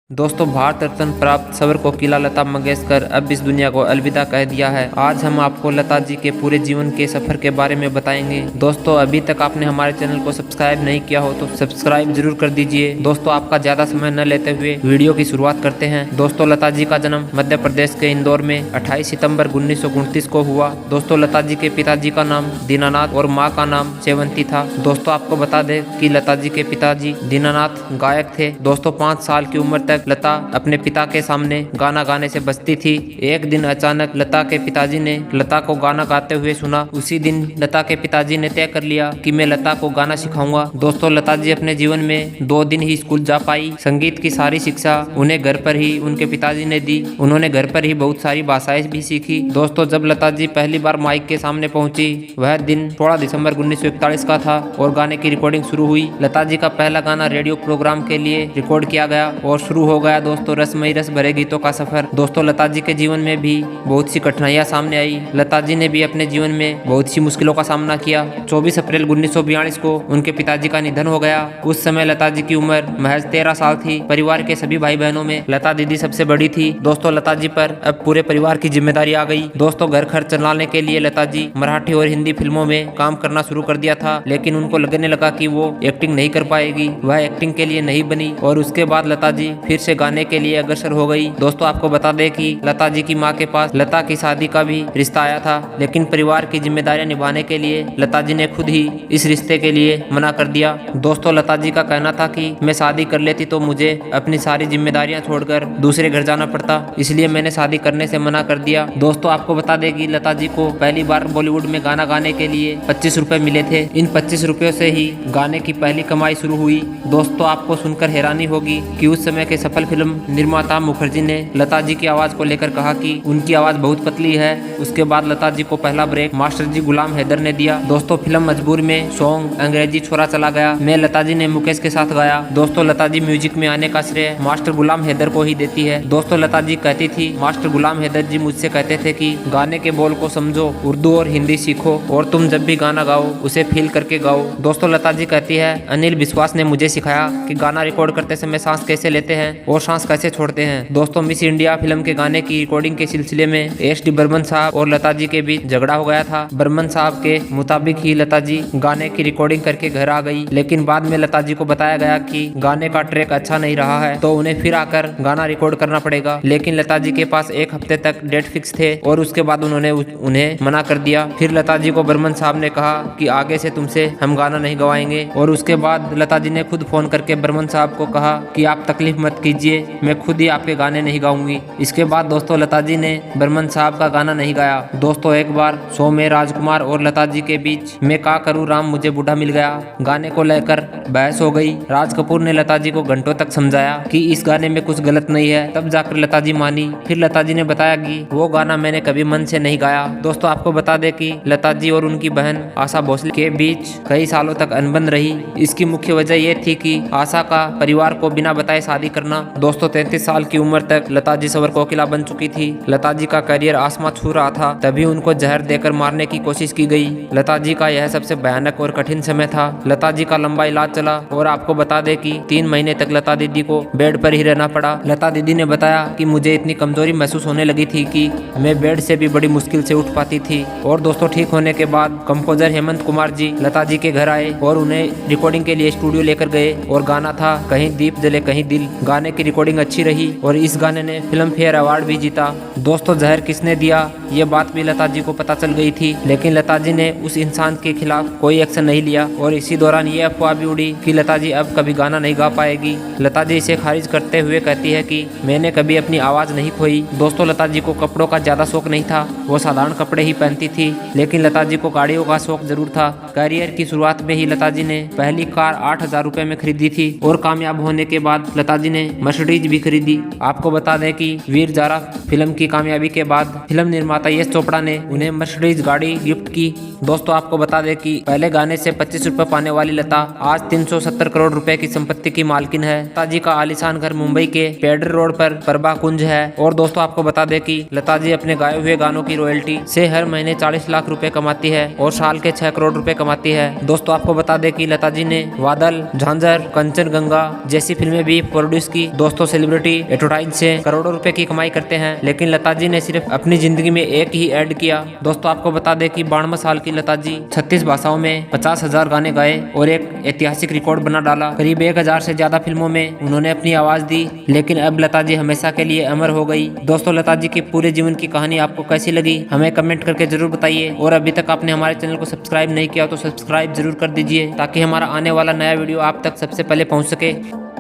दोस्तों, भारत रत्न प्राप्त स्वर कोकिला लता मंगेशकर अब इस दुनिया को अलविदा कह दिया है। आज हम आपको लता जी के पूरे जीवन के सफर के बारे में बताएंगे। दोस्तों, अभी तक आपने हमारे चैनल को सब्सक्राइब नहीं किया हो तो सब्सक्राइब जरूर कर दीजिए। दोस्तों, आपका ज्यादा समय न लेते हुए वीडियो की शुरुआत करते हैं। दोस्तों, लता जी का जन्म मध्य प्रदेश के इंदौर में 28 सितम्बर 1929 को हुआ। दोस्तों, लता जी के पिताजी का नाम दीनानाथ और माँ का नाम सेवंती था। दोस्तों, आपको बता दें कि लता जी के पिताजी दीनानाथ गायक थे। दोस्तों, 5 साल की उम्र तक लता अपने पिता के सामने गाना गाने से बचती थी। एक दिन अचानक लता के पिताजी ने लता को गाना गाते हुए सुना। उसी दिन लता के पिताजी ने तय कर लिया कि मैं लता को गाना सिखाऊंगा। दोस्तों, लता जी अपने जीवन में 2 दिन ही स्कूल जा पाई। संगीत की सारी शिक्षा उन्हें घर पर ही उनके पिताजी ने दी। उन्होंने घर पर ही बहुत सारी भाषाएं भी सीखी। दोस्तों, जब लता जी पहली बार माइक के सामने पहुंची, वह दिन 16 दिसंबर 1941 का था और गाने की रिकॉर्डिंग शुरू हुई। लता जी का पहला गाना रेडियो प्रोग्राम के लिए रिकॉर्ड किया गया और शुरू हो गया दोस्तों रसमयी रस भरे गीतों का सफर। दोस्तों, लता जी के जीवन में भी बहुत सी कठिनाइयां सामने आई। लता जी ने भी अपने जीवन में बहुत सी मुश्किलों का सामना किया। 24 अप्रैल 1942 को उनके पिताजी का निधन हो गया। उस समय लता जी की उम्र महज 13 साल थी। परिवार के सभी भाई बहनों में लता दीदी सबसे बड़ी थी। दोस्तों, लता जी पर अब पूरे परिवार की जिम्मेदारी आ गई। दोस्तों, घर खर्च चलाने के लिए लता जी मराठी और हिंदी फिल्मों में काम करना शुरू कर दिया था, लेकिन उनको लगने लगा कि वो एक्टिंग नहीं कर पाएगी। वह एक्टिंग के लिए नहीं बनी और उसके बाद लता जी फिर से गाने के लिए अग्रसर हो गई। दोस्तों, आपको बता दें कि लता जी की मां के पास लता की शादी का भी रिश्ता आया था, लेकिन परिवार की जिम्मेदारियां निभाने के लिए लता जी ने खुद ही इस रिश्ते के लिए मना कर दिया। दोस्तों, लता जी का कहना था कि मैं शादी कर लेती तो मुझे अपनी सारी जिम्मेदारियां छोड़कर दूसरे घर जाना पड़ता, इसलिए मैंने शादी करने से मना कर दिया। दोस्तों, आपको बता दें कि लता जी को पहली बार बॉलीवुड में गाना गाने के लिए 25 रुपए मिले थे। इन 25 रुपयों से ही गाने की पहली कमाई शुरू हुई। दोस्तों, आपको सुनकर हैरानी होगी कि उस समय के सफल फिल्म निर्माता मुखर्जी ने लता जी की आवाज को लेकर कहा कि उनकी आवाज बहुत पतली है। उसके बाद लता जी को पहला ब्रेक मास्टर जी गुलाम हैदर ने दिया। दोस्तों, फिल्म मजबूर में सॉन्ग अंग्रेजी छोरा चला गया में लता जी ने मुकेश के साथ गाया। दोस्तों, लता जी म्यूजिक में आने का श्रेय मास्टर गुलाम हैदर को ही देती है। दोस्तों, लता जी कहती थी, मास्टर गुलाम हैदर जी मुझसे कहते थे कि गाने के बोल को समझो, उर्दू और हिंदी सीखो और तुम जब भी गाना गाओ उसे फील करके गाओ। दोस्तों, लता जी कहती है, अनिल विश्वास ने मुझे सिखाया कि गाना रिकॉर्ड करते समय सांस कैसे लेते हैं और सांस कैसे छोड़ते हैं। दोस्तों, मिस इंडिया फिल्म के गाने की रिकॉर्डिंग के सिलसिले में एस.डी. बर्मन साहब और लता जी के बीच झगड़ा हो गया था। बर्मन साहब के मुताबिक ही लता जी गाने की रिकॉर्डिंग करके घर आ गई, लेकिन बाद में लता जी को बताया गया कि गाने का ट्रैक अच्छा नहीं रहा है तो उन्हें फिर आकर गाना रिकॉर्ड करना पड़ेगा। लेकिन लता जी के पास 1 हफ्ते तक डेट फिक्स थे और उसके बाद उन्होंने उन्हें मना कर दिया। फिर लता जी को बर्मन साहब ने कहा कि आगे से तुमसे हम गाना नहीं गवाएंगे और उसके बाद लता जी ने खुद फोन करके बर्मन साहब को कहा कि आप तकलीफ मत कीजिए, मैं खुद ही आपके गाने नहीं गाऊंगी। इसके बाद दोस्तों लता जी ने बर्मन साहब का गाना नहीं गाया। दोस्तों, एक बार शो में राजकुमार और लता जी के बीच मैं का करूँ राम मुझे बूढ़ा मिल गया गाने को लेकर बहस हो गई। राज कपूर ने लता जी को घंटों तक समझाया कि इस गाने में कुछ गलत नहीं है, तब जाकर लता जी मानी। फिर लता जी ने बताया कि वो गाना मैंने कभी मन से नहीं गाया। दोस्तों, आपको बता दें कि लता जी और उनकी बहन आशा भोसले के बीच कई सालों तक अनबन रही। इसकी मुख्य वजह ये थी कि आशा का परिवार को बिना बताए शादी करना। दोस्तों, 33 साल की उम्र तक लता जी स्वर कोकिला बन चुकी थी। लता जी का करियर आसमां छू रहा था, तभी उनको जहर देकर मारने की कोशिश की गई। लता जी का यह सबसे भयानक और कठिन समय था। लता जी का लंबा इलाज चला और आपको बता दें कि 3 महीने तक लता दीदी को बेड पर ही रहना पड़ा। लता दीदी ने बताया कि मुझे इतनी कमजोरी महसूस होने लगी थी कि मैं बेड से भी बड़ी मुश्किल से उठ पाती थी। और दोस्तों, ठीक होने के बाद कंपोजर हेमंत कुमार जी लता जी के घर आए और उन्हें रिकॉर्डिंग के लिए स्टूडियो लेकर गए और गाना था कहीं दीप जले कहीं दिल। गाने की रिकॉर्डिंग अच्छी रही और इस गाने ने फिल्म फेयर अवार्ड भी जीता। दोस्तों, जहर किसने दिया ये बात भी लता जी को पता चल गई थी, लेकिन लता जी ने उस इंसान के खिलाफ कोई एक्शन नहीं लिया और इसी दौरान ये अफवाह भी उड़ी कि लता जी अब कभी गाना नहीं गा पाएगी। लता जी इसे खारिज करते हुए कहती है कि मैंने कभी अपनी आवाज नहीं खोई। दोस्तों, लता जी को कपड़ों का ज्यादा शौक नहीं था, वो साधारण कपड़े ही पहनती थी, लेकिन लता जी को गाड़ियों का शौक जरूर था। करियर की शुरुआत में ही लता जी ने पहली कार 8,000 रुपए में खरीदी थी और कामयाब होने के बाद लता जी ने मर्सिडीज भी खरीदी। आपको बता दें कि वीर जारा फिल्म की कामयाबी के बाद फिल्म निर्माता यश चोपड़ा ने उन्हें मर्सिडीज गाड़ी गिफ्ट की। दोस्तों, आपको बता दें कि पहले गाने से 25 रुपए पाने वाली लता आज 370 करोड़ रुपए की संपत्ति की मालकिन है। लता जी का आलीशान घर मुंबई के पेडर रोड पर प्रभा कुंज है। और दोस्तों, आपको बता दें कि लता जी अपने गाए हुए गानों की रॉयल्टी से हर महीने 40 लाख रुपए कमाती है और साल के 6 करोड़ रुपए कमाती है। दोस्तों, आपको बता दें कि लता जी ने बादल, झांझर, कंचनगंगा जैसी फिल्में भी प्रोड्यूस की की दोस्तों सेलिब्रिटी एडवर्टाइज से करोड़ों रुपए की कमाई करते हैं, लेकिन लता जी ने सिर्फ अपनी जिंदगी में एक ही ऐड किया। दोस्तों आपको बता दें कि 92 साल की लता जी 36 भाषाओं में 50,000 गाने गाए और एक ऐतिहासिक रिकॉर्ड बना डाला। करीब 1000 से ज्यादा फिल्मों में उन्होंने अपनी आवाज दी, लेकिन अब लता जी हमेशा के लिए अमर हो गई। दोस्तों लता जी की पूरे जीवन की कहानी आपको कैसी लगी हमें कमेंट करके जरूर बताइए, और अभी तक आपने हमारे चैनल को सब्सक्राइब नहीं किया तो सब्सक्राइब जरूर कर दीजिए ताकि हमारा आने वाला नया वीडियो आप तक सबसे पहले पहुंच सके।